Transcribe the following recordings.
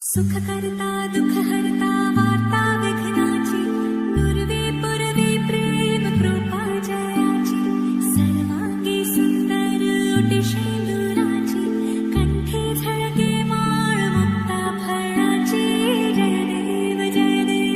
सुख करता दुख हरता वार्ता विघ्नाची पूर्वी पूर्वी प्रेम कृपा जयाची सर्वांगी सुंदर ओटी शेंदुराची कंठी झळके माळ मुक्ता फळाची जय देव जय देव।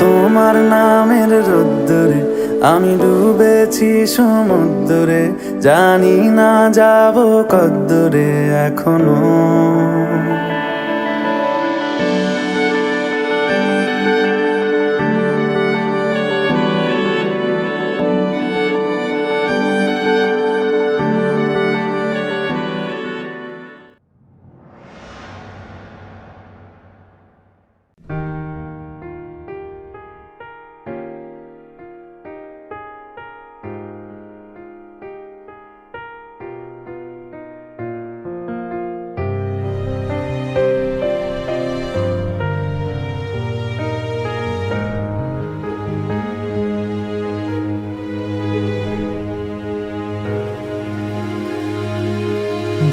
তোমার নামের রোদ্দুরে আমি ডুবেছি সমুদ্রে, জানি না যাব কদ্দুরে এখনো।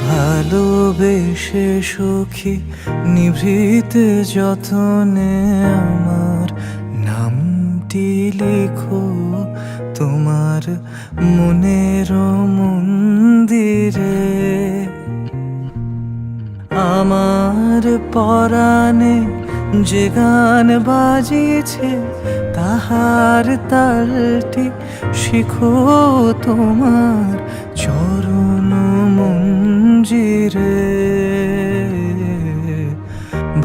ভালোবেসে সখী নিভৃতে যতনে আমার নামটি লিখো তোমার মনের মন্দিরে। আমার পরাণে যে গান বাজিছে তাহার তালটি শিখো তোমার চরণ মঞ্জিরে।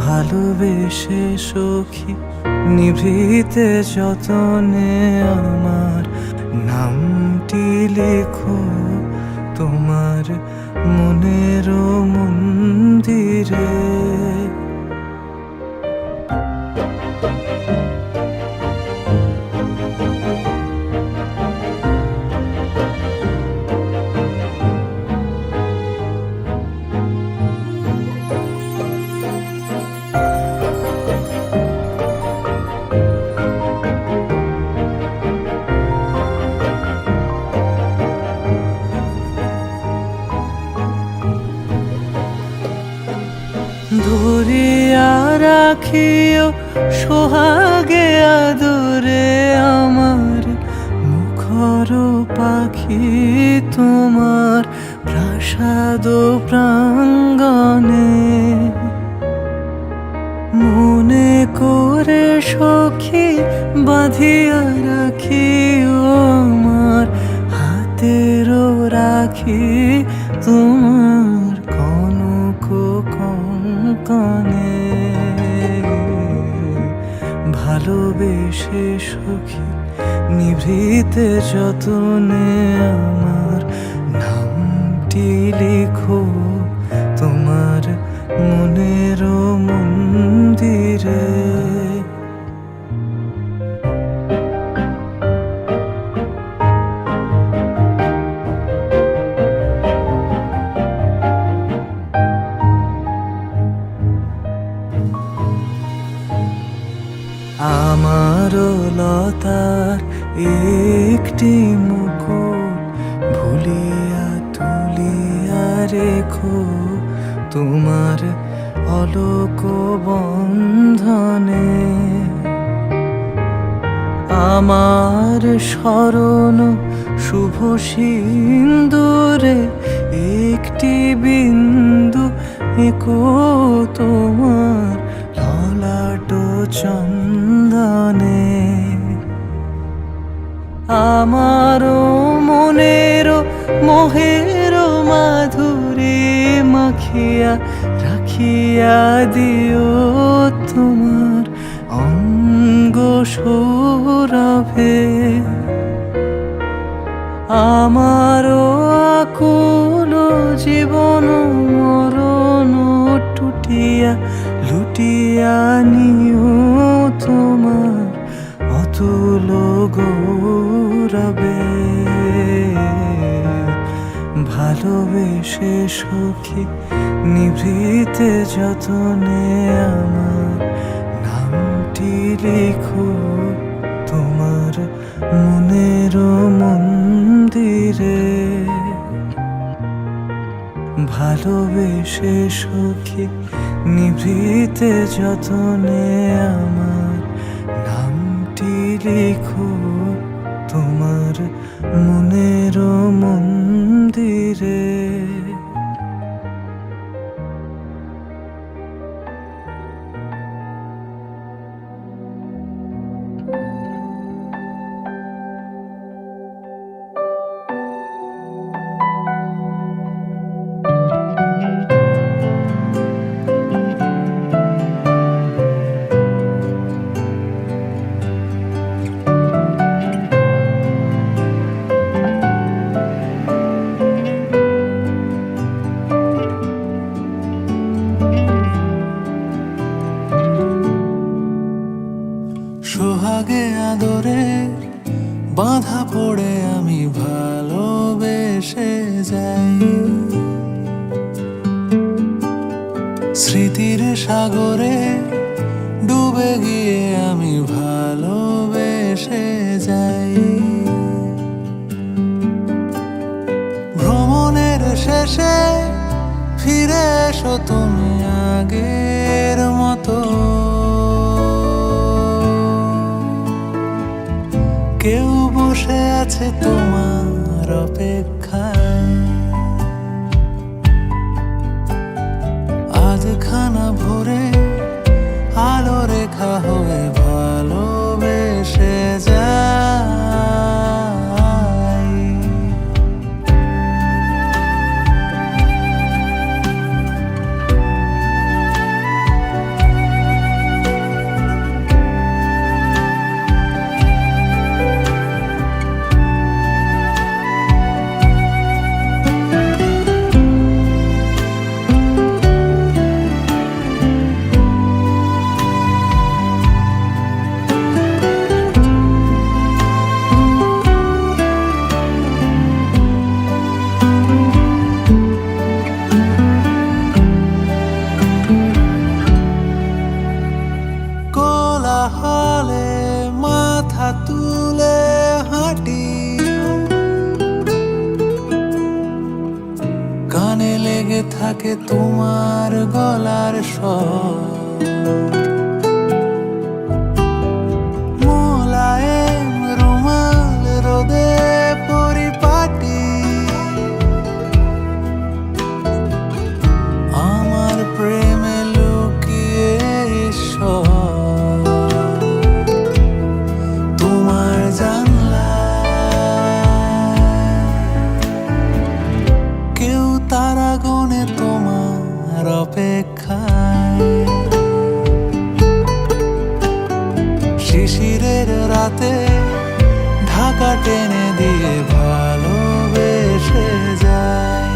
ভালোবেসে সখী নিভৃতে যতনে আমার নামটি লেখো তোমার মনের মন্দিরে। ধরিয়া রাখিও সোহাগে আদরে আমার মুখর পাখি তোমার প্রাসাদ প্রাঙ্গণে। মনে করে সখী বাঁধিয়া রাখিও আমার হাতেরও রাখি তোমার কনক কঙ্কণে। ভালোবেসে সখী নিভৃতে যতনে আমার নামটি লিখো তোমার মনের মন্দিরে। আমারও লতার একটি মুকুট ভুলিয়া তুলিয়া রেখো তোমার অলোক বন্ধনে। আমার স্মরণ শুভ সিন্দুরে একটি বিন্দু এঁকো তোমার ললাট চন্দনে। আমারও মনের মোহের মাধুরী মাখিয়া রাখিয়া দিও তোমার অঙ্গ সৌরভে। আমারও আকুল জীবন মরণ টুটিয়া লুটিয়া নিও তোমার অতুল গৌরবে। ভালোবেসে সখী নিভৃতে যতনে আমার নামটি লিখো তোমার মনের মন্দিরে। ভালোবেসে সখী নিভৃতে যতনে আমার নামটি লিখো তোমার মনের মন্দিরে। সোহাগে আদরে বাঁধা পড়ে আমি ভালোবেসে যাই। স্মৃতির সাগরে ডুবে গিয়ে আমি ভালোবেসে যাই। ভ্রমণের শেষে ফিরে এসো তুমি আগের মতো। কেউ বসে আছে তোমার অপেক্ষায়। আজ খানা ভরে আলো রেখা হয়ে ভালোবেসে যাই। কোলাহলে মাথা তুলে হাঁটি, কানে লেগে থাকে তোমার গলার স্বর। মোলায়েম রুমাল রোদে পরিপাটি, আমার প্রেমে লুকিয়ে ঈশ্বর। তোমার জানলায় কেউ তারা গনে তোমার অপেক্ষায়। শিশিরের রাতে ঢাকা টেনে দিয়ে ভালোবেসে যায়।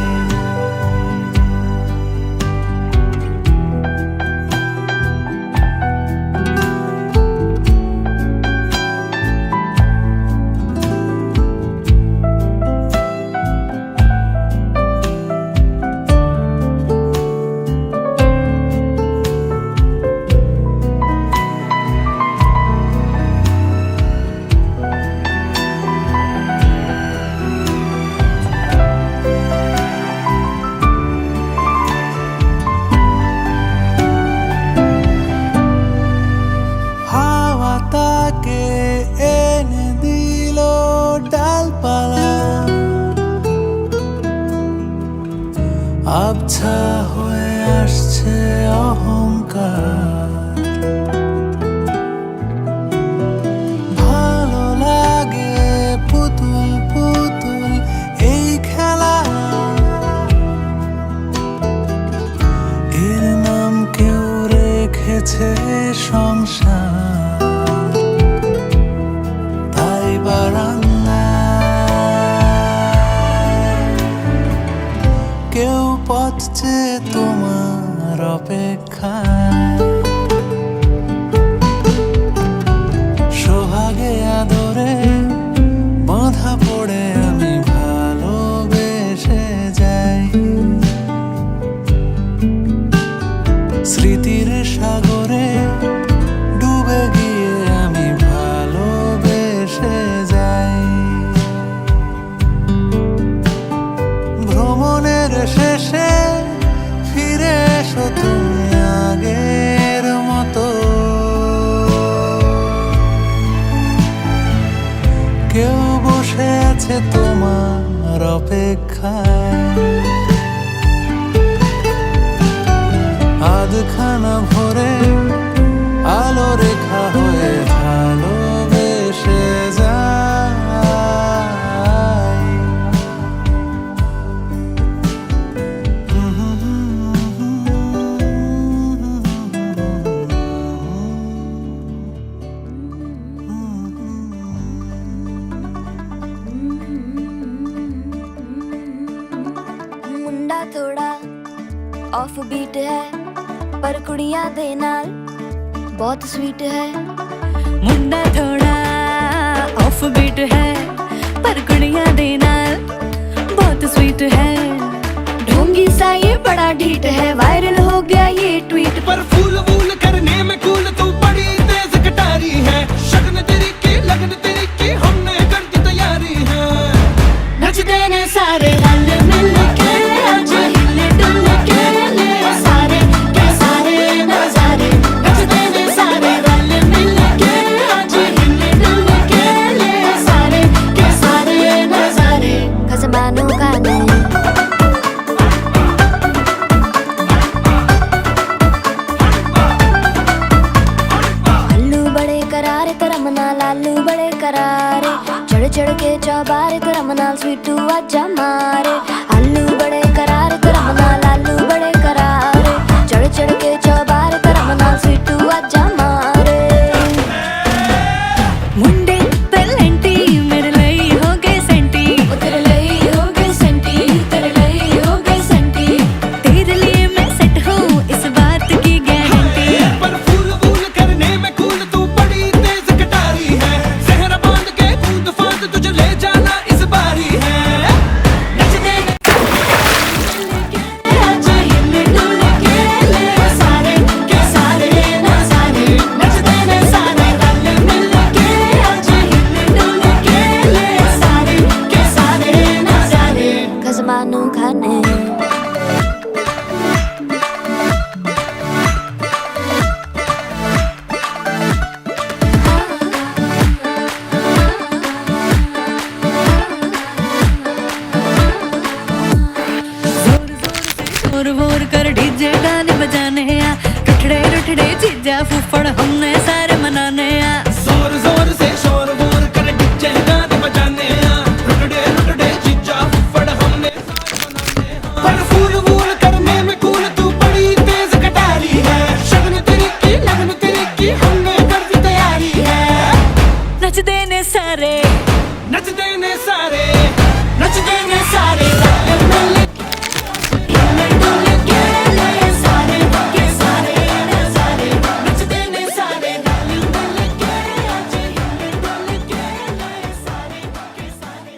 কেউ বসে আছে তোমার অপেক্ষায়। আধখানা ভরে আলো রেখা হয়ে ভালোবেসে যায়। मुंडा थोड़ा ऑफ बीट है पर कुड़ियां दे नाल बहुत स्वीट है। मुंडा थोड़ा ऑफ बीट है पर कुड़ियां दे नाल बहुत स्वीट है। ढोंगी सा ये बड़ा ढीठ है, वायरल हो गया ये ट्वीट। पर फूल वूल करने में कूल तू बड़ी तेज कटारी है। शगन तेरी की लगन तेरी की हमने कर दी तैयारी है। नचते ने सारे रल मिल के आज हिले डुल के ले सारे के सारे नजारे। नचते ने सारे रल मिल के आज हिले डुल के ले सारे के सारे नजारे। खसबानों का नहीं लालू बड़े करारे, चढ़ चढ़ के चौबारे तेरा मनाल स्वीटू आजा मारे। आलू बड़े करारे तेरा मनाल लालू बड़े करारे, चढ़ चढ़ के चौबारे तेरा मनाल स्वीटू आजा मारे। मुंडे तलंटी मेरे लिए हो गए सेंटी, तेरे लिए हो गए सेंटी, तेरे लिए हो गए सेंटी। तेरे लिए मैं सेट हूँ इस बात की गारंटी। पर फूल वूल करने में कूल तू बड़ी तेज कटारी है। जहर बांध के कूद फांद तुझे ले जाना इस बारी है। नचते आज हिले डुल के ले सारे के सारे नजारे। नचते ने सारे रल मिल के आज हिले डुल के ले सारे के सारे नजारे। खजमानू खाने जोर वोर कर डीजे गाने बजाने आ, रठड़े रठड़े चीजा फुफड़ हमने सारे मनाने आ। जोर जोर से शोर वोर कर डीजे गाने बजाने आ, रुकड़े रुकड़े जीजा फुफड़ हमने सारे मनाने आ। पर फूल वूल करने में कूल तू बड़ी तेज कटारी है। शगन तेरी की लगन तेरी की हमने कर दी तैयारी है। नचते ने सारे नचते ने सारे नचते ने सारे रल मिल के हिले डुल के ले सारे के सारे नजारे। नचते ने सारे रल मिल के आज हिले डुल के ले सारे के सारे।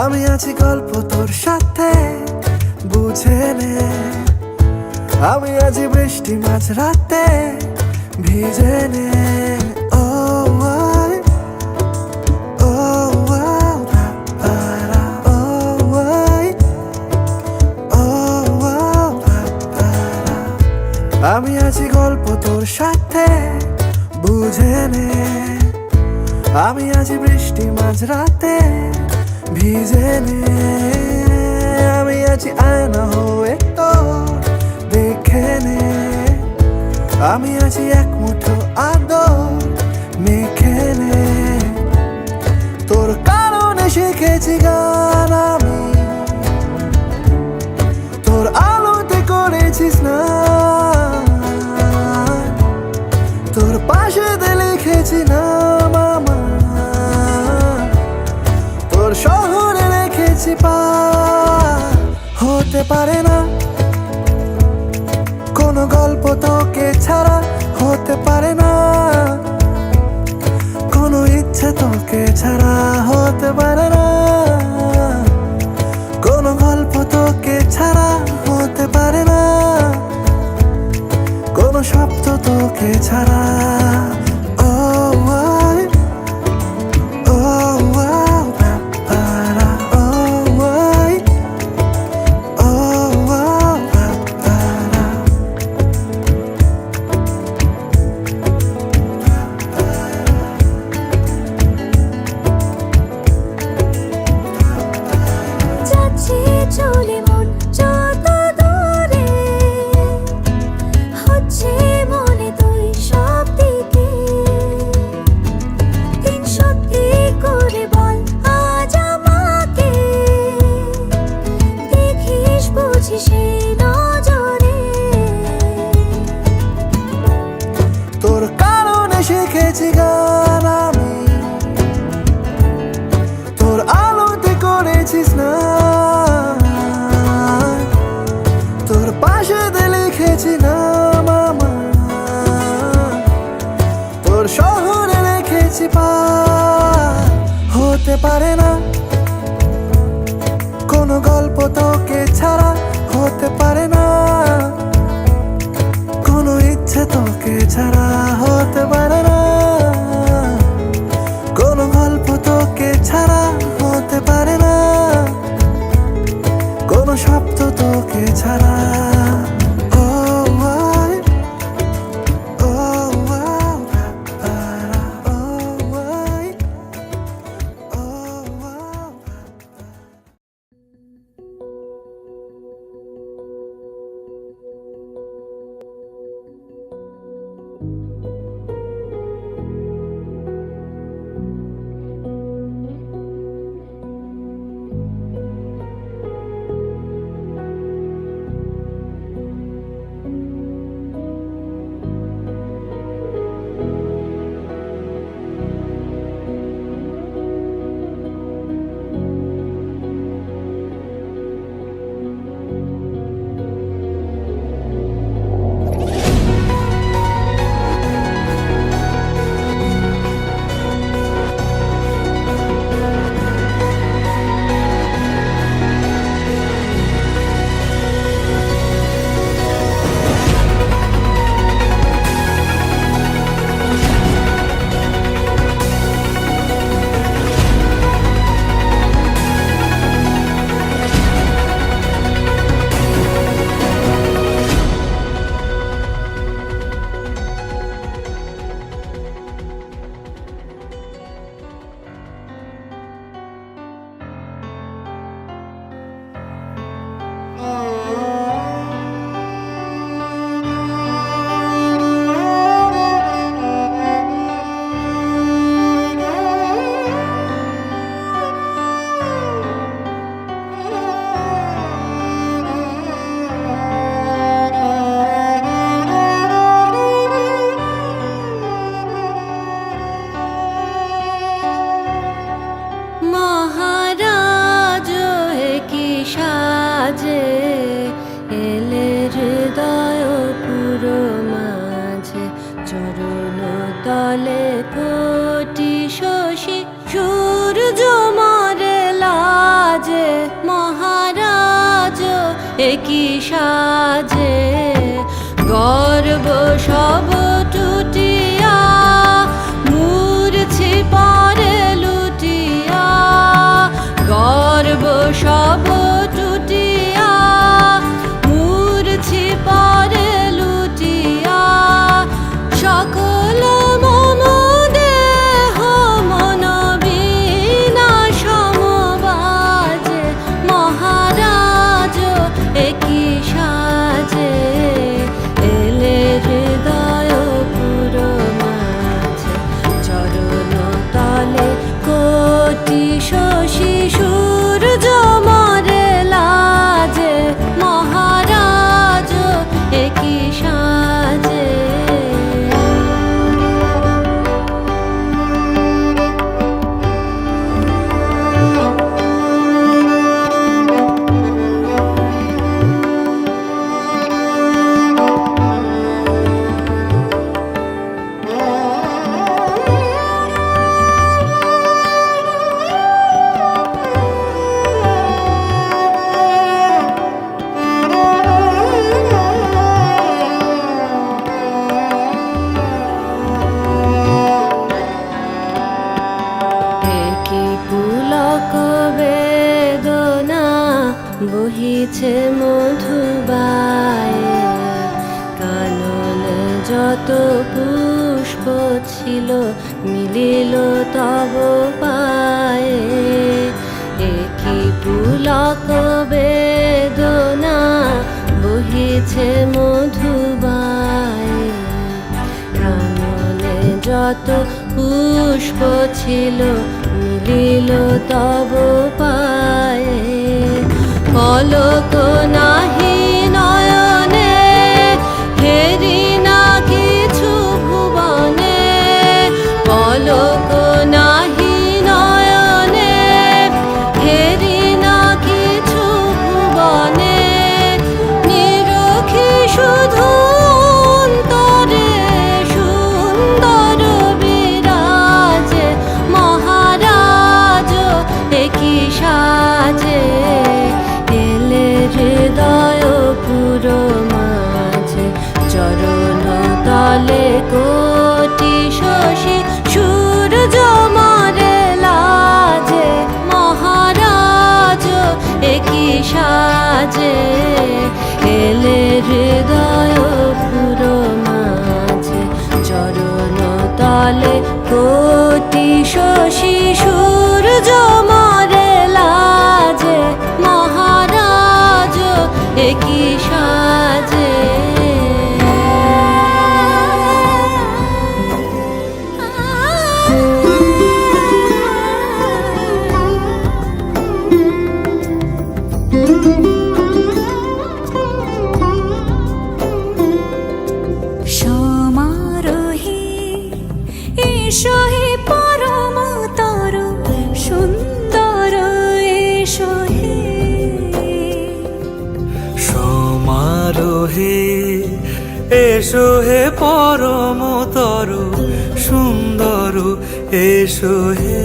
আমি আছি গল্প তোর সাথে বুঝে নে, আমি আছি বৃষ্টি মাঝ রাতে ভিজে নে। ও আই, ও আও, পারা, ও আই, ও আও, পারা। আমি আছি গল্প তোর সাথে বুঝে নে, আমি আছি বৃষ্টি মাঝ রাতে ভিজে নে। আমি আছি আয়না হয়ে তোর দেখে নে, আমি আছি এক মুঠো আদর মেখে নে। তোর কারণে শিখেছি গান আমি, তোর আলোতে করেছি স্নান, তোর পাশেতে লিখেছি নাম আমার, তোর শহরে রেখেছি পার। হতে পারে না কোনো গল্প তোকে ছাড়া, হতে পারে না ছাড়া Oh, why? Oh, wow, para. Oh, why? Oh, wow, para. যাচ্ছে চলে মন যত দূরে, হচ্ছে মনে তুই সব দিকে। দিন সত্যি করে বল আজ আমাকে, দেখিস বুঝি সেই নজরে। তোর কারণে শিখেছি গান আমি, তোর আলোতে করেছিস না, তোর পাশে লিখেছি নাম আমার, তোর শহরে রেখেছি পার। হতে পারে না কোনো গল্প তোকে ছাড়া, হতে পারে না কোনো ইচ্ছে তোকে ছাড়া, হতে পারে না কোনো গল্প তোকে ছাড়া, হতে পারে না কোনো শব্দ তোকে ছাড়া Oh, why? Oh, wow, para. Oh, why? Oh, wow. মহারাজ হে কি সাজে এলে হৃদয় পুরো মাঝে, চরণ তলে কোটি শশী সূর্য মরে লাজে। মহারাজ হে কি সাজে গর্ব সব টুটিয়া, মূর্ছি পরে লুটিয়া, গর্ব সব টুটিয়া, মূর্ছি পরে লুটিয়া। সকল মম দেহ মন বিনা সমবাজে, মহারাজ একই সাজে এলে হৃদয় বহিছে মধুবায়ে, কাননে যত পুষ্প ছিল মিলিল তব পায়ে। একই পুলক বেদনা বহিছে মধুবায়ে, কাননে যত পুষ্প ছিল মিলিল তব পায়ে। পলক নাহি নয়নে, হেরি না কিছু ভুবনে। পলক নাহি নয়নে, হেরি না কিছু ভুবনে। নিরখি শুধু অন্তরে সুন্দর বিরাজে, মহারাজ একই সাজে। এলে হৃদয় পুরো মাঝে, চরণ তলে কোটি শশী সূর্য মারে লাজে। মহারাজ একই সাজে, এলে হৃদয় পুরো মাঝে, চরণ তলে কোটি শশী সূর্য মারে লাজে। মহারাজ একই সাজে। সমারোহে এসো হে পরমতর সুন্দর, এসো হে। সমারোহে এসো হে পরমতর সুন্দর, এসো হে।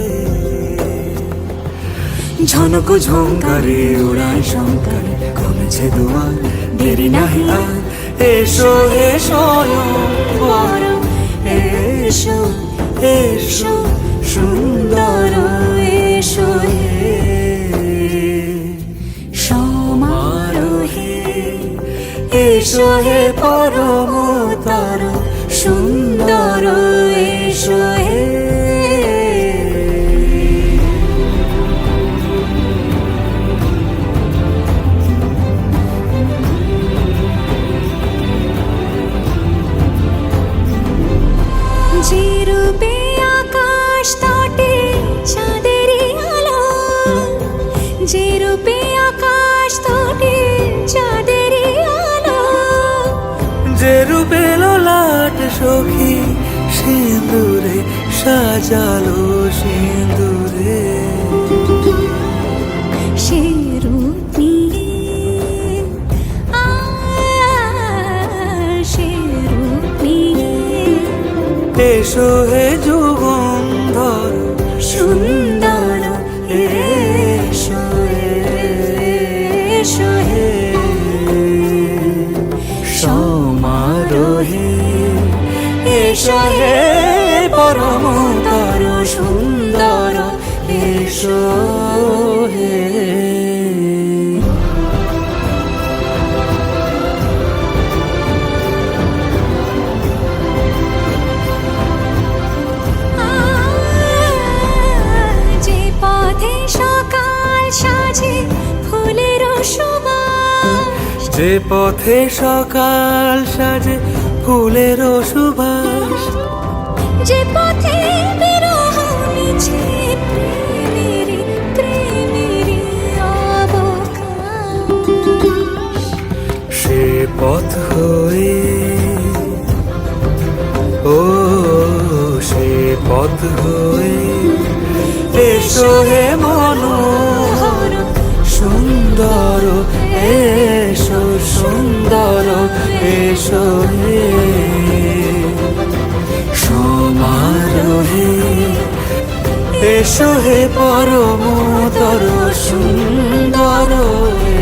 ঝনক ঝঙ্কারে উড়ায় শঙ্কারে, কমেছে দুয়ার দেরি নাহি আর। এসো হে স্বয়ংবর, এসো এসো সুন্দর, এসো হে। সমারোহে এসো হে পরমতর সুন্দর, এসো হে। যে রূপে আকাশ তটে চাঁদেরই আলো, যে রূপে আকাশ তটে চাঁদেরই আলো। যে রূপে ললাট সখী সিঁদুরে সাজালো সিঁদুরে। সে রূপ নিয়ে সে রূপ নিয়ে এসো হে যুগন্ধর সুন্দর, এসো এসো হে। সমারোহে এসো হে পরমতর সুন্দর, এসো হে। যে পথে সকাল সাজে ফুলের সুবাস, যে পথে সকাল সাজে ফুলের সুবাস। যে পথে বিরহ মিছে প্রেমেরই প্রেমেরই অবকাশ। সে পথ হয়ে ও সে পথ হয়ে এসো হে মনোহর সুন্দর, এসো সুন্দর, এসো হে। সমারোহে এসো হে পরমতর সুন্দর,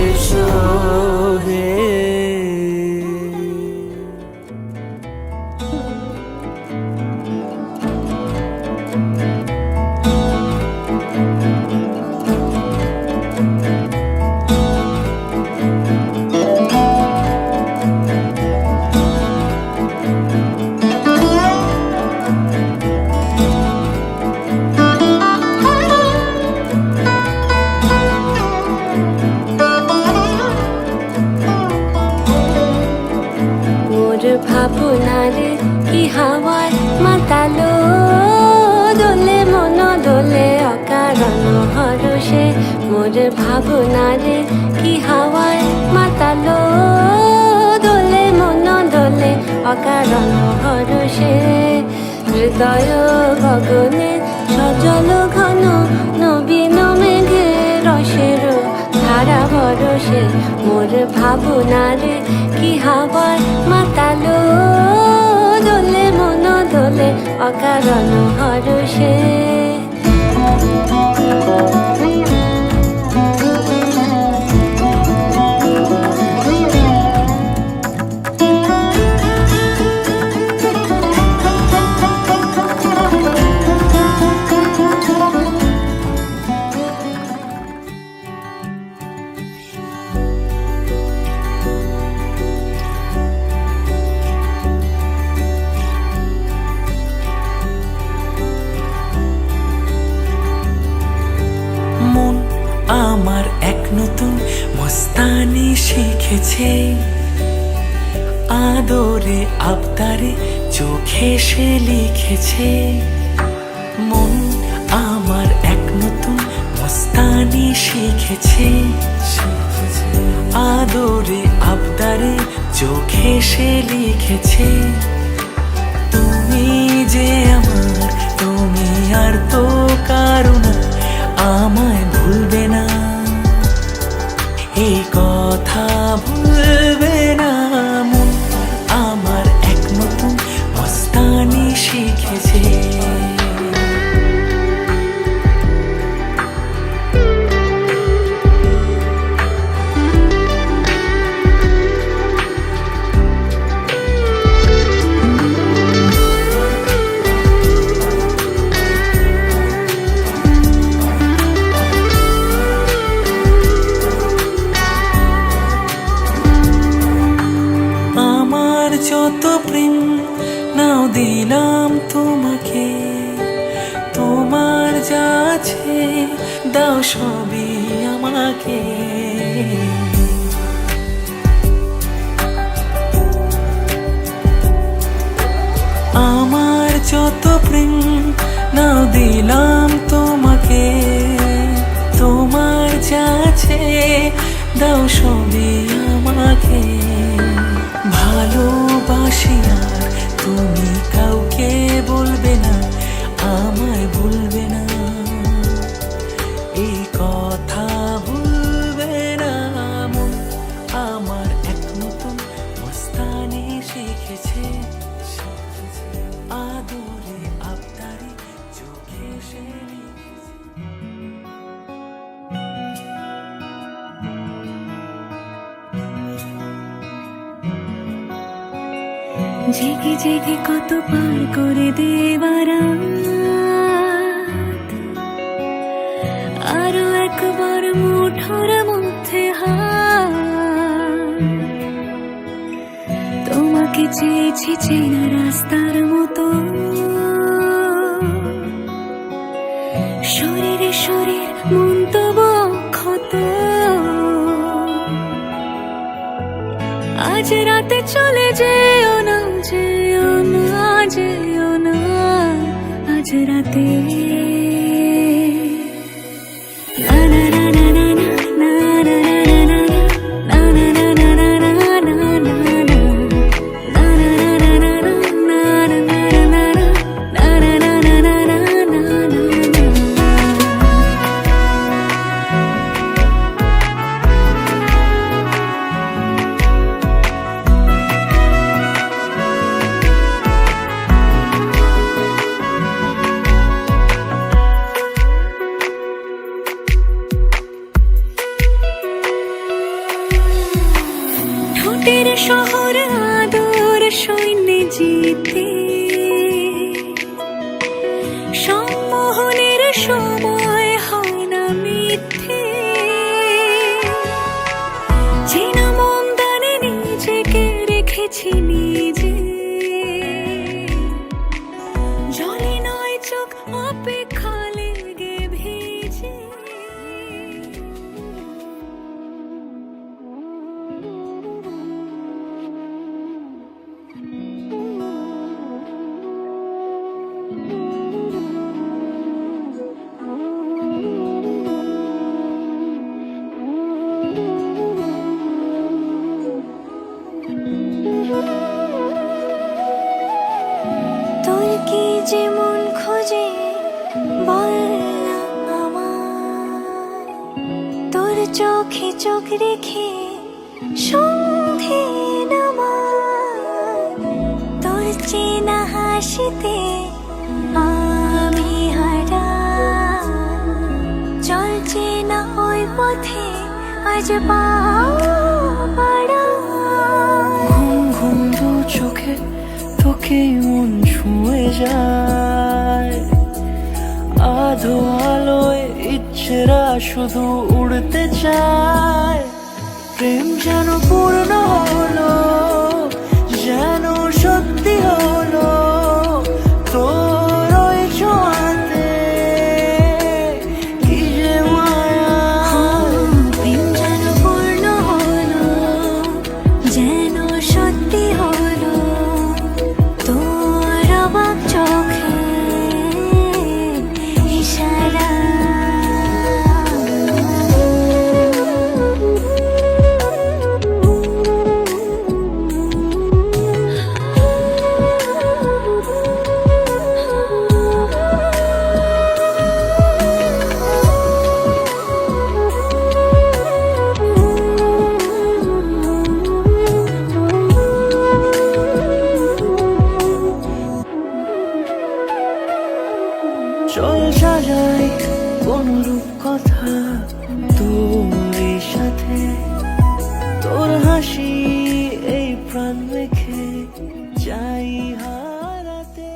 এসো হে। ভাবনারে কি হাওয়ায় মাতালো দোলে মন দোলে অকারণ হরষে হৃদয় গগনে সজল ঘন নবীন মেঘে রসের ধারা বরসে মোর ভাবনারে কি হাওয়ায় মাতালো দোলে মন দোলে অকারণ হরষে মন আমার এক নতুন মস্তানি শিখেছে আদরে আবদারে চোখে সে লিখেছে মন আমার এক নতুন মস্তানি শিখেছে আদরে আবদারে চোখে সে লিখেছে তুমি যে আমার তুমি আর তো কারো না আমায় ভুলবে না এই কথা ভুলবে না মন আমার এক নতুন মস্তানি শিখেছে যত প্রেম নাও দিলাম তোমাকে তোমার যা আছে দাও সবই আমাকে আমার যত প্রেম নাও দিলাম তোমাকে তোমার যা আছে দাও সবই আমাকে ভালোবাসি আর তুমি কাউকে বলবে না আমায় ভুলবে না এই কথা ভুলবে না মন আমার এক নতুন মস্তানি শিখেছে আদরে আবদারে চোখে সে জেগে জেগে কত পার করে দেওয়ারা আরো একবার মুঠোর মধ্যে তোমাকে চেয়েছি চেনা রাস্তার মতো শরীরে শরীর মন তবু ক্ষত আজ রাতে চলে যেও না যেও না যেও না আজ রাতে না না না না না না না না ঠোঁটের শহর আদর সৈন্যে জিতে সম্মোহনের সময় হয় না মিথ্যে চেনা মন দানে নিজেকে রেখেছি নিজে জলে নয় চোখ অপেক্ষা লেগে ভিজে যে মন খোঁজে বল না আমার, তোর চোখে চোখ রেখে সন্ধে নামার, তোর চেনা হাসিতে আমি হারা, চলছে না ওই পথে আজ পাড়া। ঘুম ঘুম দু চোখে তোকে মন ছুঁয়ে যায়, আধো আলোয় ইচ্ছেরা শুধু উড়তে চায়। প্রেম যেন পূর্ণ হলো, যেন সত্যি হলো, তোর ওই ছোঁয়াতে কি যে মায়া। প্রেম যেন পূর্ণ হলো, যেন সত্যি হলো, তোর অবাক চোখে ইশারা। চল সাজাই কোন রূপ কথা তোর সাথে, তোর হাসি এই প্রাণ রেখে যাই হারাতে।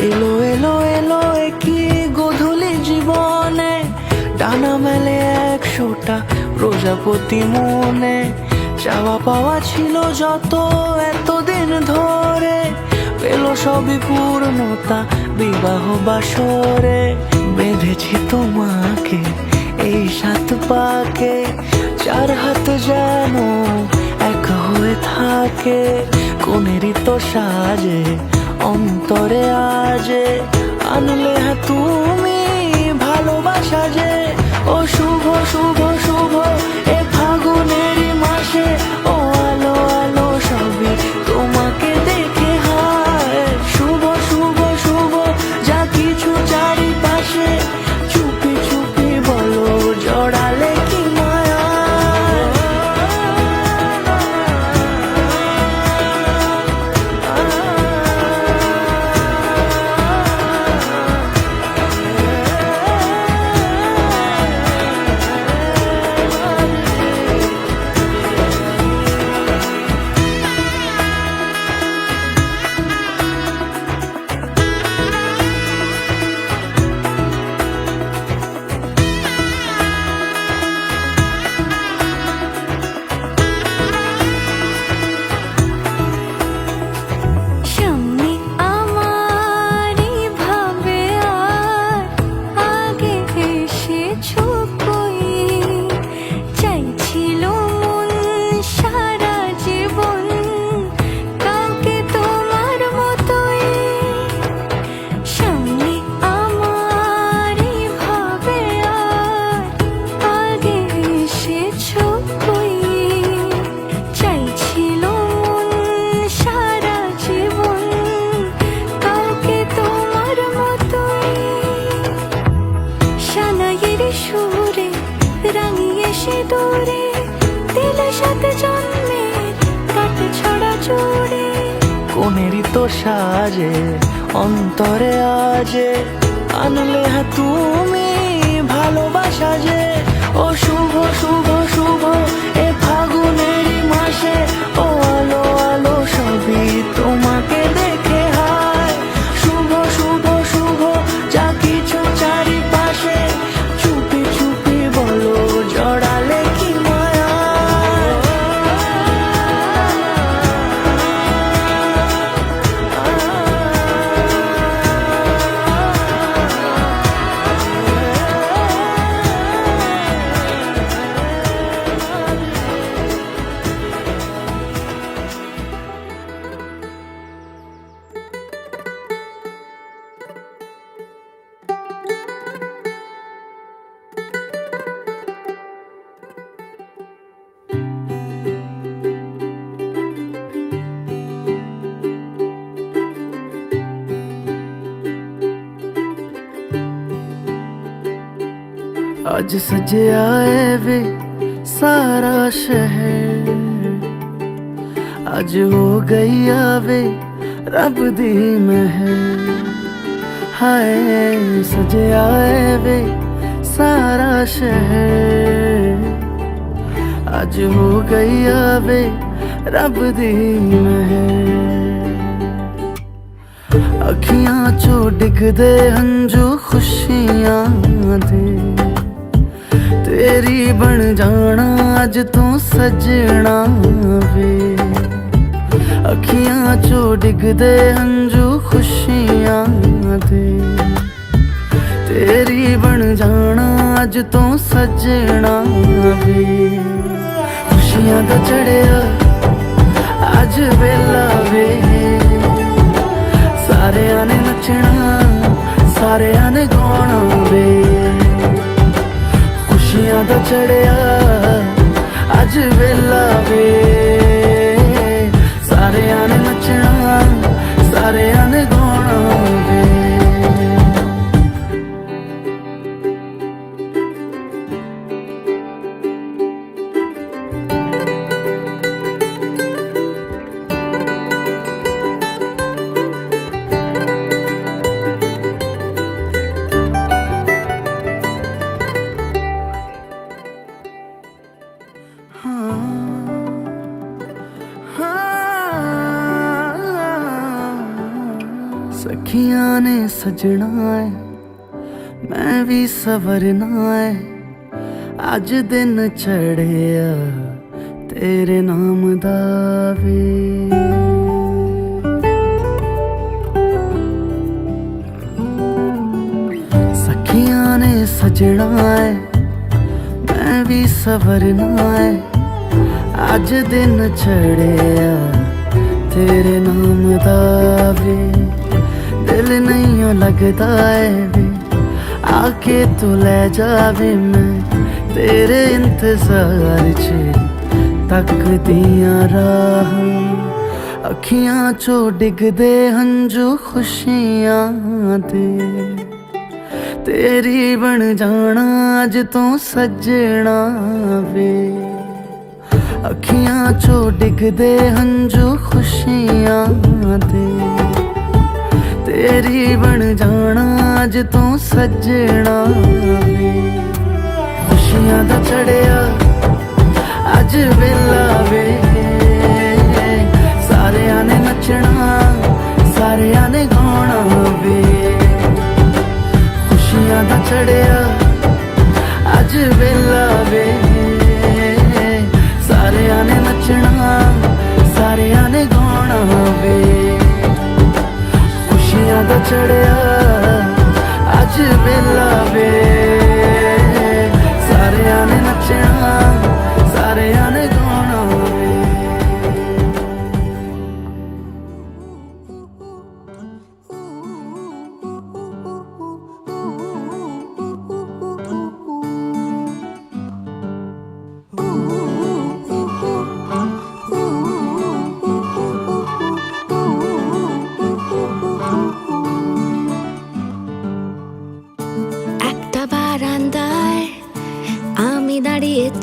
এলো এলো এলো কি গধূলি জীবনে, ডানা মেলে 100টা প্রজাপতি মনে। চাওয়া পাওয়া ছিল যত এতদিন ধরে, পেল সবই পূর্ণতা বিবাহ বাসরে। বেঁধেছি তোমাকে এই 7 পাকে, 4 হাত যেন এক হয়ে থাকে। কোনেরই তো সাজে অন্তরে আজে, আনলে হ্যাঁ তুমি ভালোবাসা যে। ও শুভ শুভ শুভ এ ফাগুনেরই মাসে, ও আলো আলো সবই তোমাকে দেখে হয়। শুভ শুভ শুভ যা কিছু চারিপাশে, চুপি চুপি বলো জড়ালে কি মায়া। কোনেরই তো সাজে অন্তরে আজে, আনলে হ্যাঁ তুমি ভালোবাসা যে। ও শুভ শুভ শুভ এ ফাগুনেরই মাসে, ও আলো আলো সবই তোমাকে দেখে হয়। শুভ শুভ শুভ যা কিছু চারিপাশে, চুপি চুপি বলো জড়ালে কি মায়া। ਅੱਜ ਸਜਿਆ ਏ ਵੇ ਸਾਰਾ ਸ਼ਹਿਰ, ਅੱਜ ਹੋ ਗਈ ਆਵੇ ਰੱਬ ਦੀ ਮਹਿਰ। ਹਾਏ ਸਜਿਆ ਏ ਵੇ ਸਾਰਾ ਸ਼ਹਿਰ, ਅੱਜ ਹੋ ਗਈ ਆਵੇ ਰੱਬ ਦੀ ਮਹਿਰ। ਅੱਖੀਆਂ ਚੋਂ ਡਿੱਗਦੇ ਹੰਝੂ ਖੁਸ਼ੀਆਂ ਦੇ, ਤੇਰੀ ਬਣ ਜਾਣਾ ਅੱਜ ਤੂੰ ਸਜਣਾ ਵੇ। ਅੱਖੀਆਂ ਚੋਂ ਡਿੱਗਦੇ ਹੰਝੂ ਖੁਸ਼ੀਆਂ ਦੇ, ਤੇਰੀ ਬਣ ਜਾਣਾ ਅੱਜ ਤੂੰ ਸਜਣਾ ਵੇ। ਖੁਸ਼ੀਆਂ ਦਾ ਚੜਿਆ ਅੱਜ ਵੇਲਾ ਵੇ, ਸਾਰਿਆਂ ਨੇ ਨੱਚਣਾ ਸਾਰਿਆਂ ਨੇ ਗਾਉਣਾ ਵੇ। ਖੁਸ਼ੀਆਂ ਦਾ ਚੜਿਆ ਅੱਜ ਵੇਲਾ ਵੇ, ਸਾਰਿਆਂ ਨੇ ਨੱਚਣਾ ਸਾਰਿਆਂ ਨੇ ਗਾਉਣਾ ਵੇ। सखियां ने सजना है मैं भी सवरना है, अज दिन चढ़िया तेरे नाम दा वे। सखियां ने सजना है मैं भी सवरना है, अज दिन चढ़िया तेरे नाम दा वे। दिल नहीं लगता है वे आके तू ले जावे, मैं तेरे इंतजार च तकदियां राह। अखियां चो डिगदे हंझू खुशियां दे, तेरी बन जाना अज तू सजना वे। अखियां चो डिगदे हंझू खुशियां दे, तेरी बन जाना अज तू सजना वे। खुशियां दा चढ़िया अज वेला वे, सारियां ने नचना सारियां ने गाउणा वे। खुशियां दा चढ़िया अज वेला वे, सारियां ने नचना सारियां ने गाउणा वे। खुशियां दा चढ़िया अज वेला वे, सारियां ने नचना सारियां ने गाउणा वे।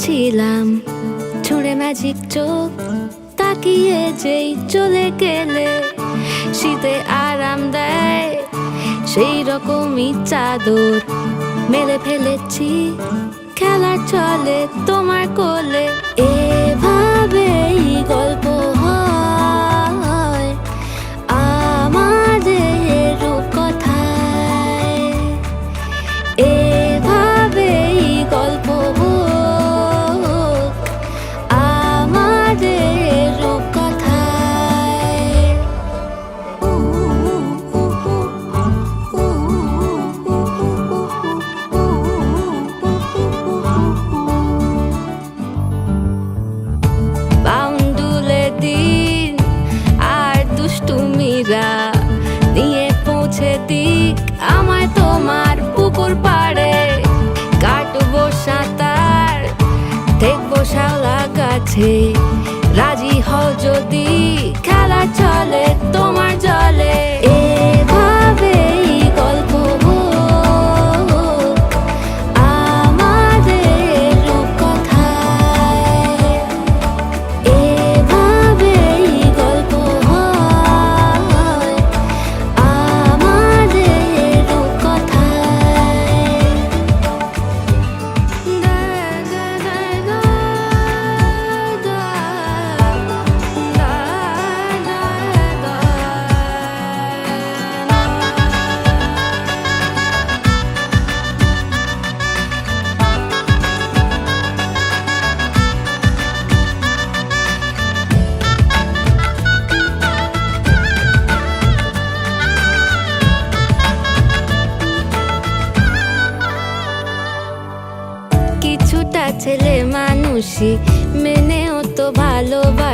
ছিলাম ছুঁড়ে ম্যাজিক চোখ তাকিয়ে যেই চলে গেলে, শীতে আরাম দেয় সেই রকমই চাদর মেলে ফেলেছি খেলার চলে তোমার কোলে। এভাবেই গল্প হয় আমাদের রূপকথায়, এভাবেই গল্প নিয়ে পৌঁছে দিক আমায় তোমার পুকুর পাড়ে। কাটবো সাঁতার দেখবো শাওলা গাছে, রাজি হও যদি খেলা চলে তোমার জলে। এভাবেই গল্প আমাদের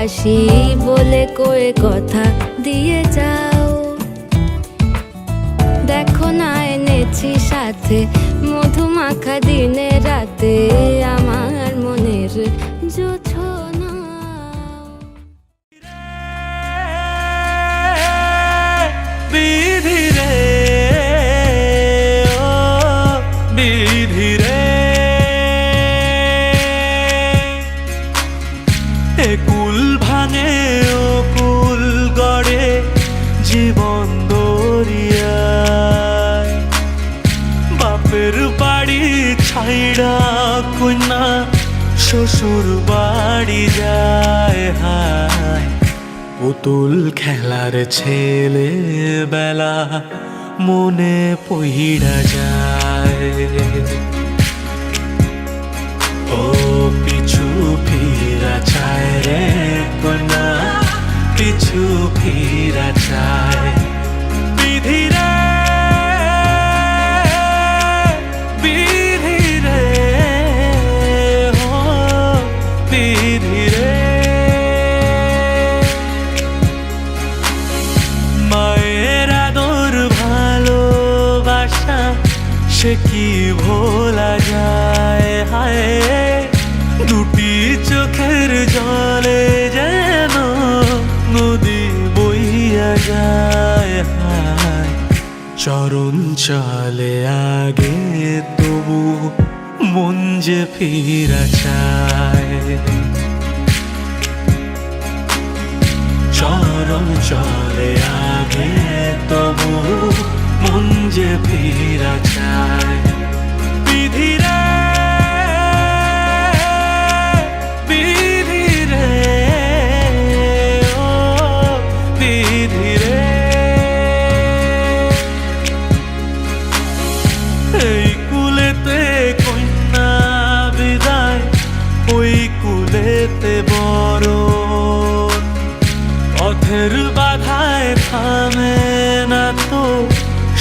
ভালোবাসি বলে কয়ে কথা দিয়ে যাও। দেখো না এনেছি সাথে মধুমাখা দিনে রাতে আমার মনের জোছনা। বিধি রে ও বিধি রে, এ কুল ভাঙে ও কুল গড়ে জীবন দরিয়ায়। বাপের বাড়ি ছাইড়া কন্যা শ্বশুর বাড়ি যায় হায়। পুতুল খেলার ছেলে বেলা মনে পইড়া যায়। ও পিছু ফিরা চায় রে কন্যা, পিছু ফিরা চায়। বিধি রে বিধি রে ও বিধি রে, মায়ের আদর ভালোবাসা সে কি ভোলা যায় হায়। দুটি চোখের জলে যেন নদী বইয়া যায় হায়। চরণ চলে আগে তবু মন যে ফিরা চায়। চরণ চলে আগে তবু মন যে ফিরা চায়। বিধি রে বিধি রে ও বিধি রে, এই কুলেতে কন্যা বিদায়, ওই কুলেতে বড় পথের বাধায় থামে না তো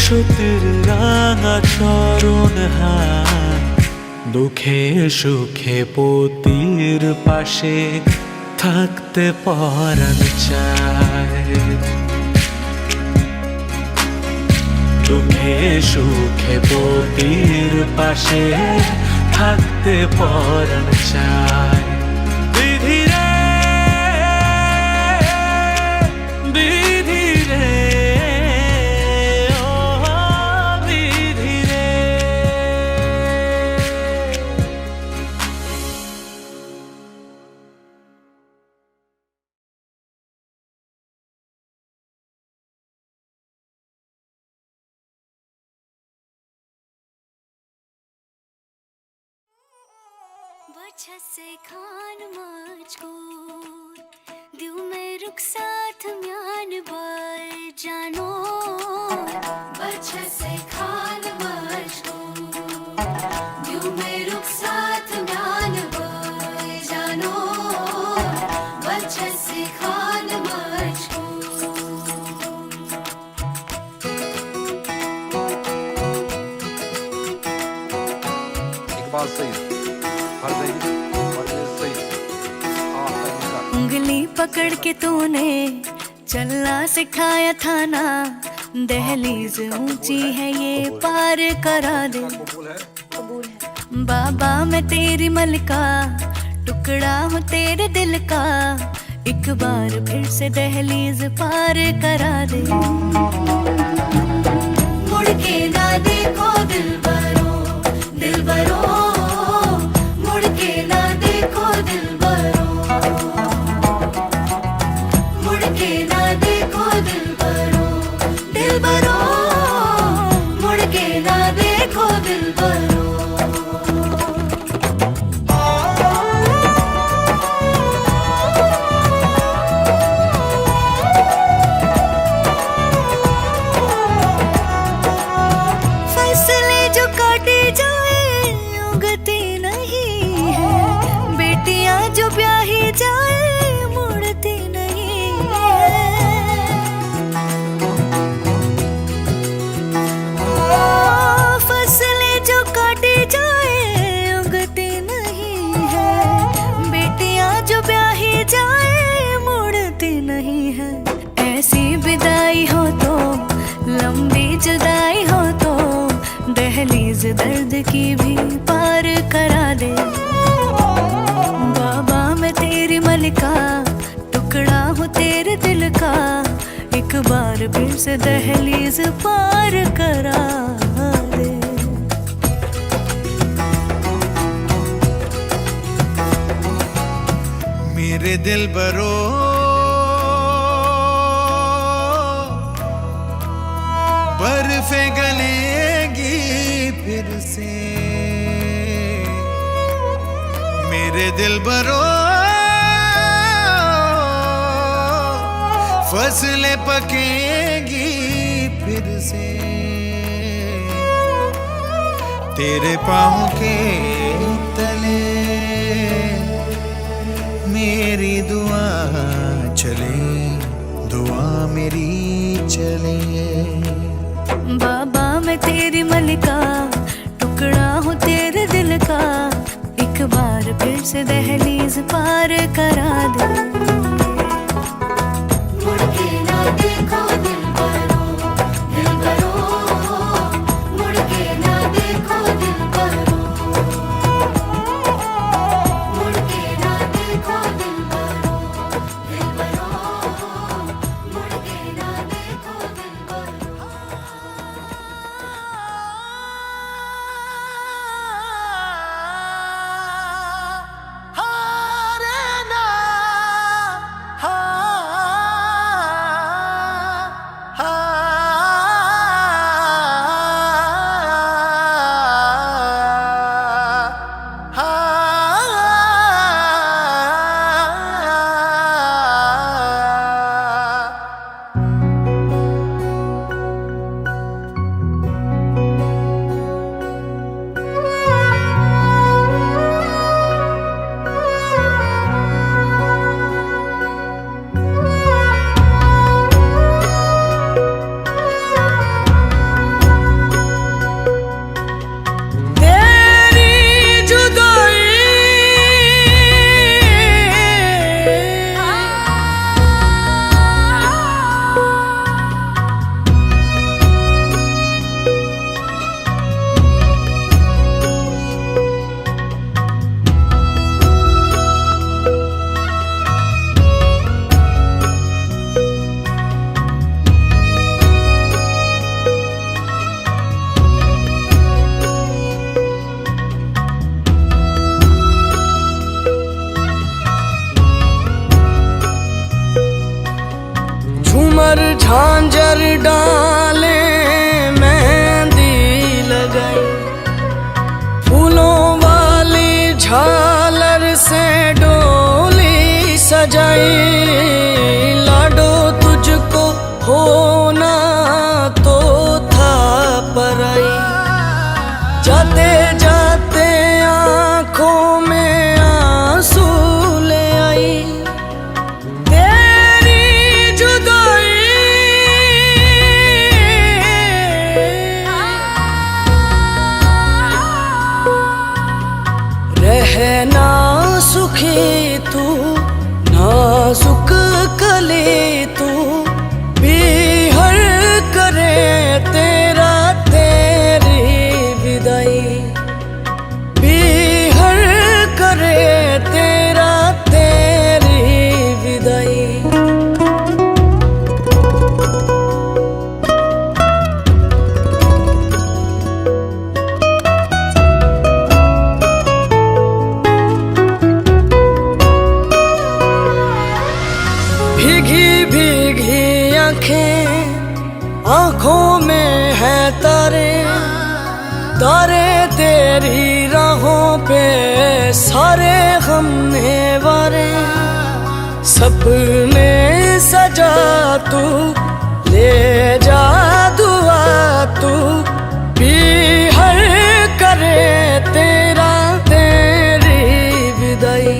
সতীর রাঙা চরণ হায়। দুঃখে সুখে পতির পাশে থাকতে পরাণ চায়। দুঃখে সুখে পতির পাশে থাকতে পরাণ চায়। বিধি রে বিধি রে ও বিধি রে। बच्चा से खान मुझको दिल में रुक साथ म्यान बाय जानो। बच्चा से खान मुझको दिल में रुक साथ म्यान बाय जानो। बच्चा से खान मुझको इकबाल सईद, फरज़ सईद, उंगली पकड़ के तूने चलना सिखाया था ना। दहलीज ऊंची है ये पार करा दे। बाबा मैं तेरी मलिका, टुकड़ा हूँ तेरे दिल का। एक बार फिर से दहलीज पार करा दे। मुड़ के ना देखो दिलबरो दिलबरो, मुड़ के ना देखो दिलबरो, मुड़ के ना देखो दिलबरो दिलबरो, मुड़ के ना देखो दिलबरो। फैसले जो काटे जाए दर्द की भी पार करा दे। बाबा मैं तेरी मलिका, टुकड़ा हूँ तेरे दिल का, एक बार फिर से दहलीज पार करा दे। मेरे दिल बरो बर्फे गलेगी फिर से, मेरे दिल बरो फसलें पकेगी फिर से, तेरे पाँव के तले मेरी दुआ चले, दुआ मेरी चले। बाबा मैं तेरी मलिका, टुकड़ा हूँ तेरे दिल का, एक बार फिर से दहलीज पार करा दे। मुड़ के ना देखो दिलबरो, दिलबरो, मुड़ के ना देखो दिलबरो, मुड़ के ना देखो दिलबरो, दिलबरो, मुड़ के ना देखो दिलबरो। झूमर झांझर डाले मेहंदी लगाई, फूलों वाली झालर से डोली सजाई, लाडो तुझको होना तो था पराई, जाते जाते आंखों में आंसू ले आई। रहना सुखी तू, नाजुक कली तू, बिहर करे तेरा तेरी विदाई, बिहर करे तेरा तेरी विदाई। भीगी भीगी आंखें, आंखों में है तारे, तारे तेरी राहों पे सारे हमने वारे, सपने सजा तू, ले जा दुआ तू, बिहर करे तेरा तेरी विदाई,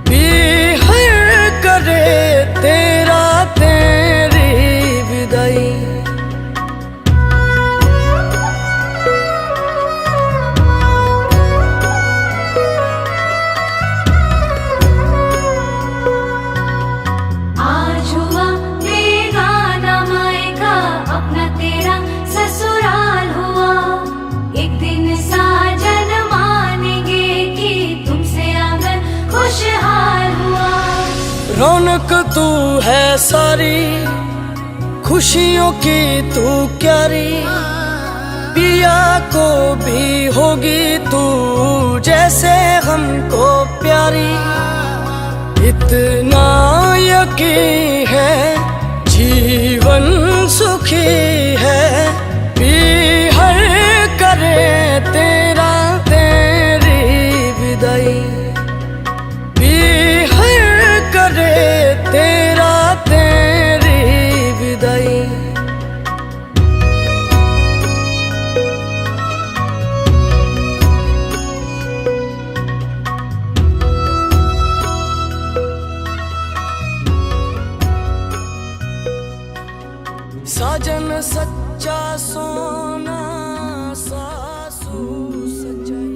बिहर करे तेरा तेरी विदाई। आज हुआ बेगाना मायका, अपना तेरा ससुराल हुआ, एक रौनक तू है सारी, खुशियों की तू क्यारी, पिया को भी होगी तू जैसे हमको प्यारी। इतना यकीन है जीवन सुखी है, हर करे तेरा तेरी विदाई, हर करे तेरा तेरी विदाई। साजन सच्चा सोना सासू सच्चाई।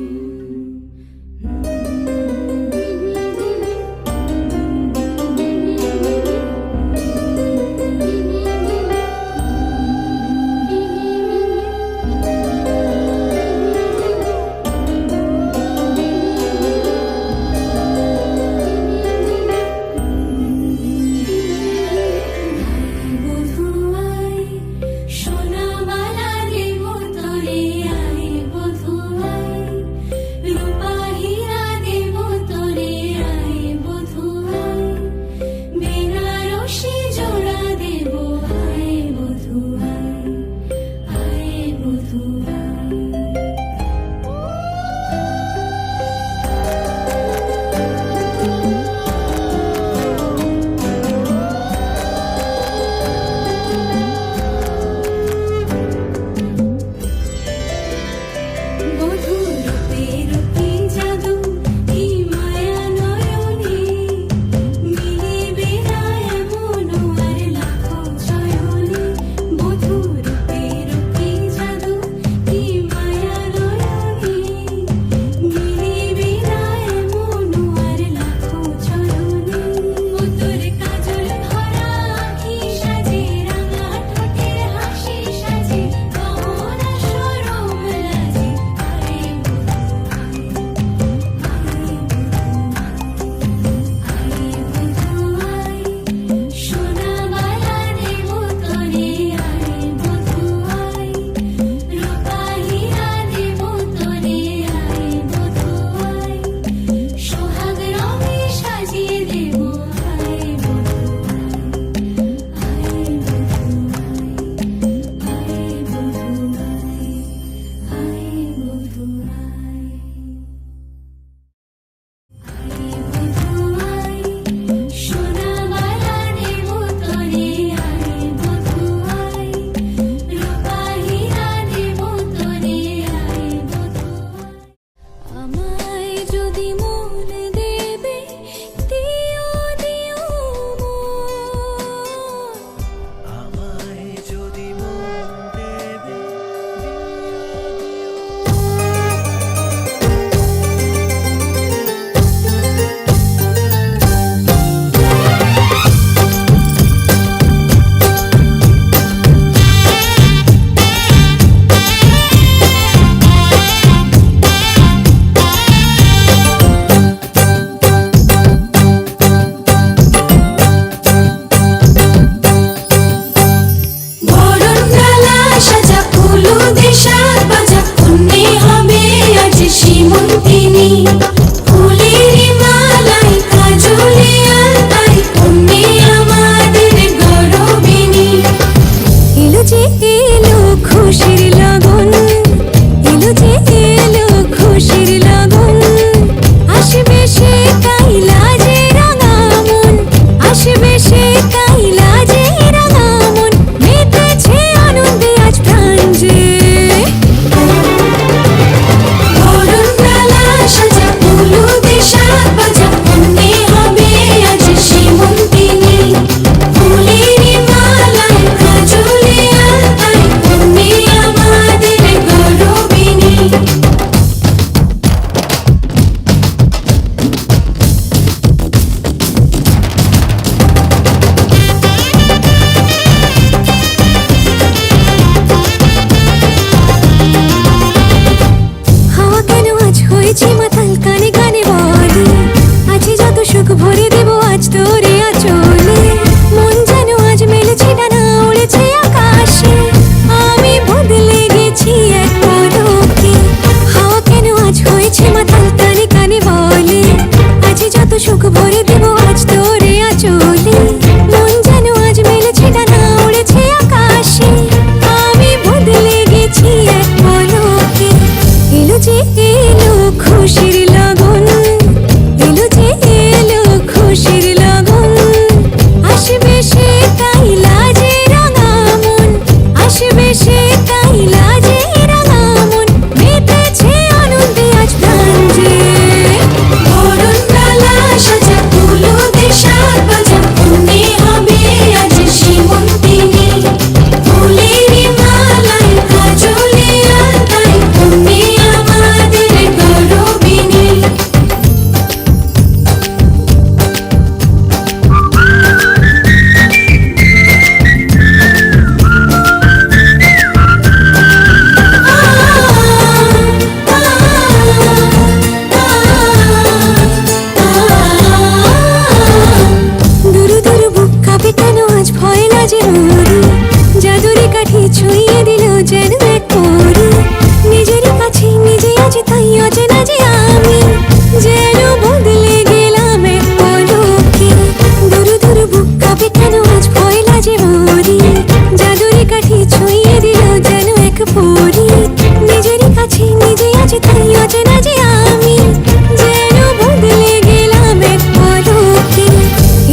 ছুঁয়ে দিল যেন এক পরী। নিজেরই কাছে নিজে আছি তাই অচেনা যে আমি, যেন বদলে গেলাম এক পলকে। দূর দূর বুক কাঁপে কেন আজ ভয় লাগে মরি, জাদুরি কাঠি ছুঁয়ে দিল যেন এক পরী। নিজেরই কাছে নিজে আছি তাই অচেনা যে আমি, যেন বদলে গেলাম এক পলকে।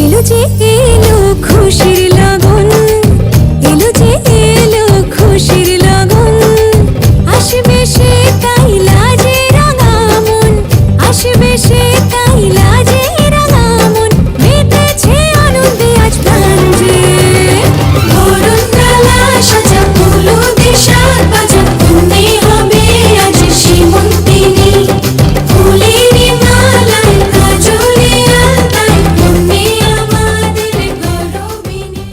এলো যে এলো খুশির লগন, এলো যে এলো খুশির লগন। আসবে সে তাই লাজে রাঙা মন, আসবে সে তাই লাজে রাঙা মন। মেতেছে আনন্দে আজ প্রাণ যে, বরণ ডালা সাজা হলুদের সাজ বাজা। তুমি হবে আজ সীমন্তিনী, ফুলের মালায় কাজলে আলতায়। তুমি আমাদের গৌরবিনী।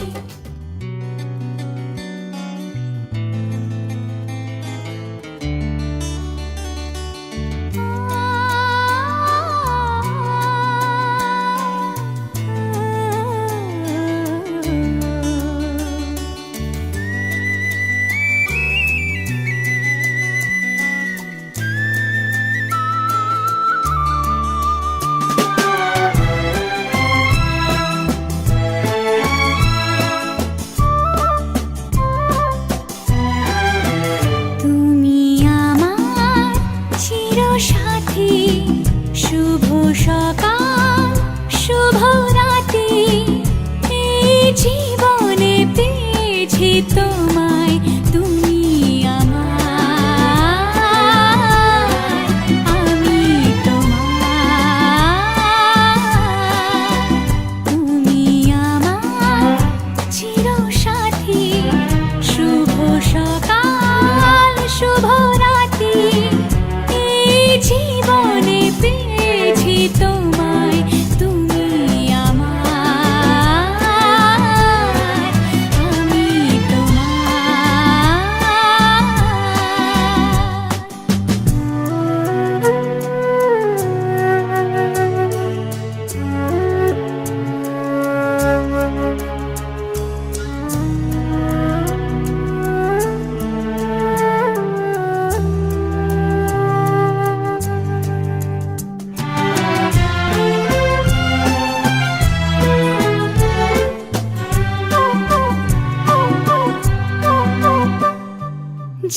তুমি আমার চিরসাথী, শুভ সকাল শুভ রাতি। এই জীবনে পেয়েছি তোমায়, তুমি আমার, আমি তোমার। তুমি আমার চিরসাথী, শুভ সকাল শুভ রাতি। এই জীবনে পেয়েছি তোমায়, তুমি আমার, আমি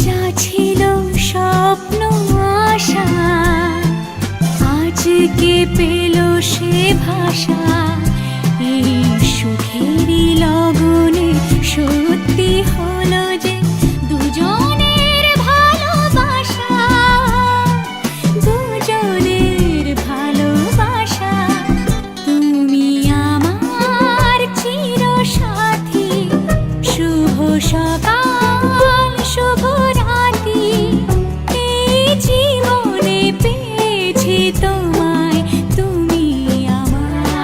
যা ছিল স্বপ্ন আশা, আজকে পেল সে ভাষা। এই সুখেরই লগনে সত্যি হলো যে দুজনের ভালোবাসা, দুজনের ভালোবাসা। তুমি আমার চিরসাথী, শুভ সকাল শুভ রাতি। এই জীবনে পেয়েছি তোমায়, তুমি আমার,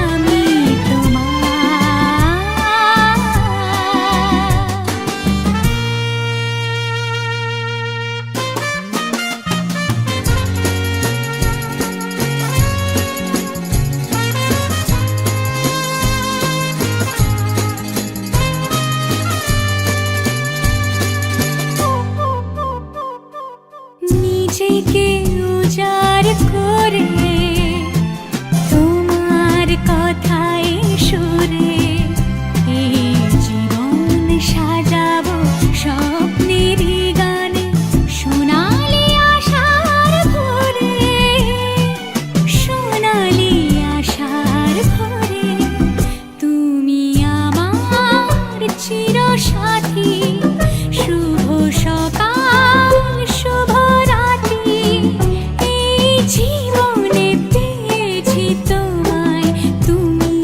আমি নিজেকে উজাড় করে তোমার কথায় সুরে। এই জীবন সাজাবো স্বপ্নেরই গানে, সোনালি আশার ভোরে, সোনালি আশার ভোরে। তুমি আমার চিরসাথী, শুভ সকাল শুভ রাতি। এই জীবনে পেয়েছি তোমায়, তুমি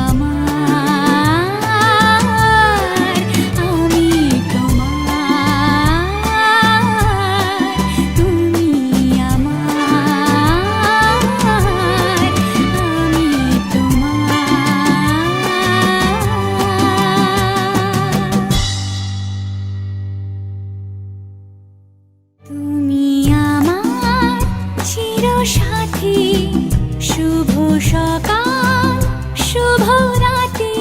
আমার, আমি তোমার। তুমি আমার, আমি তোমার। তুমি আমার চিরসাথী, শুভ সকাল শুভ রাতি।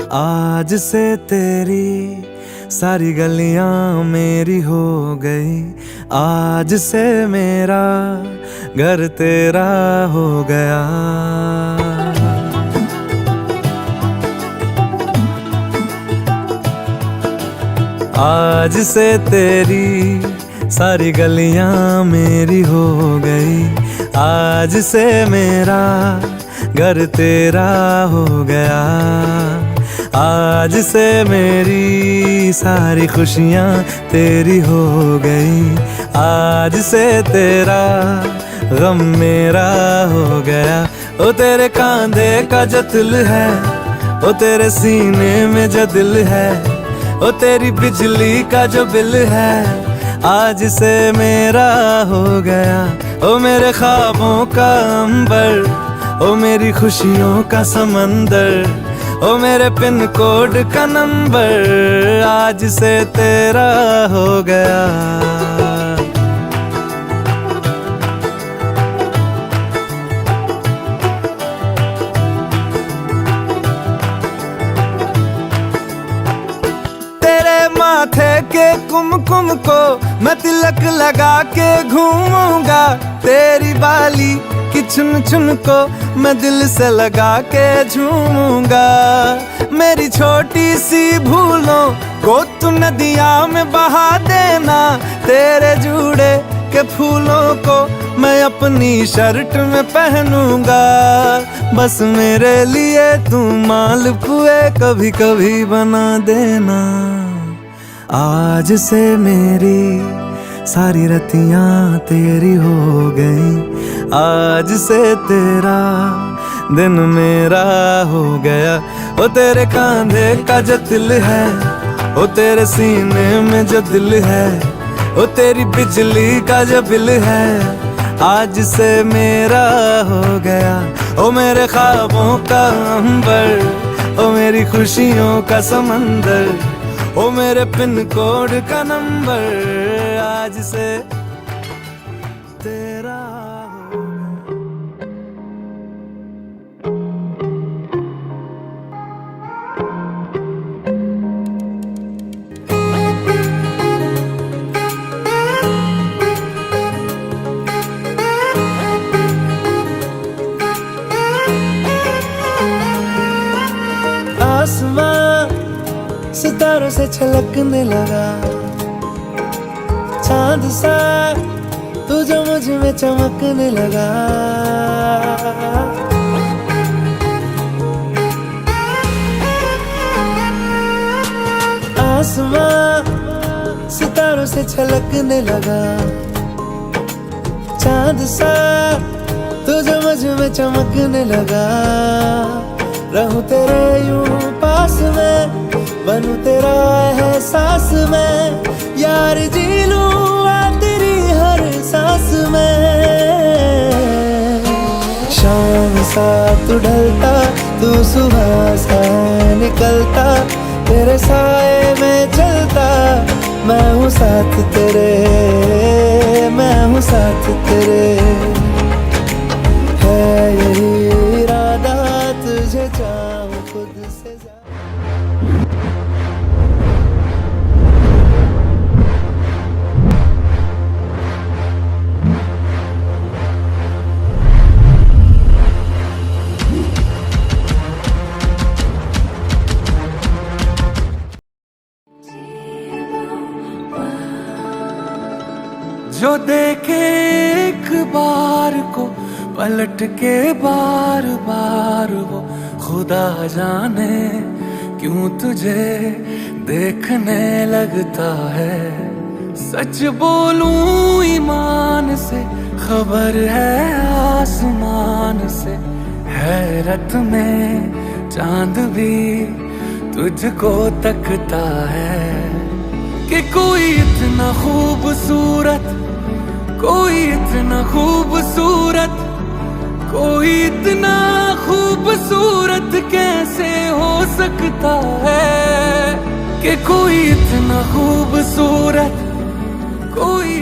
आज से तेरी सारी गलियां मेरी हो गई, आज से मेरा घर तेरा हो गया। आज से तेरी सारी गलियां मेरी हो गई, आज से मेरा घर तेरा हो गया। आज से मेरी सारी खुशियां तेरी हो गई, आज से तेरा गम मेरा हो गया। ओ तेरे कांधे का जो दिल है, ओ तेरे सीने में जो दिल है, ओ तेरी बिजली का जो बिल है, आज से मेरा हो गया। ओ मेरे ख्वाबों का अंबर, ओ मेरी खुशियों का समंदर, ओ मेरे पिन कोड का नंबर, आज से तेरा हो गया। तेरे माथे के कुमकुम को मैं तिलक लगा के घूमूंगा, तेरी बाली की चुन चुन को मैं दिल से लगा के झूमूंगा। मेरी छोटी सी भूलों को तू नदिया में बहा देना, तेरे जूड़े के फूलों को मैं अपनी शर्ट में पहनूंगा। बस मेरे लिए तू मालपुए कभी कभी बना देना। आज से मेरी सारी रतियां तेरी हो गई, आज से तेरा दिन मेरा हो गया। ओ तेरे कांधे का जो दिल है, ओ तेरे सीने में जो दिल है, ओ तेरी बिजली का जो बिल है, आज से मेरा हो गया। ओ मेरे ख्वाबों का अंबर, ओ मेरी खुशियों का समंदर, ओ मेरे पिन कोड का नंबर, आज से तेरा हो गया। आसमां सितारों से छलकने लगा, चांद सा तू जो मुझ में चमकने लगा। आसमां सितारों से छलकने लगा, चांद सा तू जो मुझ में चमकने लगा। रहूं तेरे यूं पास में, बनूं तेरा एहसास में, यार जी लूं तेरी हर सांस में। शाम सा तू ढलता, तू सुबह सा निकलता, तेरे साए में चलता, मैं हूँ साथ तेरे, मैं हूँ साथ तेरे। है यही इरादा तुझे चाहूं खुद से ज्यादा। जो देखे एक बार को पलट के बार बार, वो खुदा जाने क्यों तुझे देखने लगता है। सच बोलूं ईमान से, खबर है आसमान से, हैरत में चांद भी तुझको तकता है। कि कोई इतना खूबसूरत, कोई इतना खूबसूरत, कोई इतना खूबसूरत कैसे हो सकता है। कि कोई इतना खूबसूरत, कोई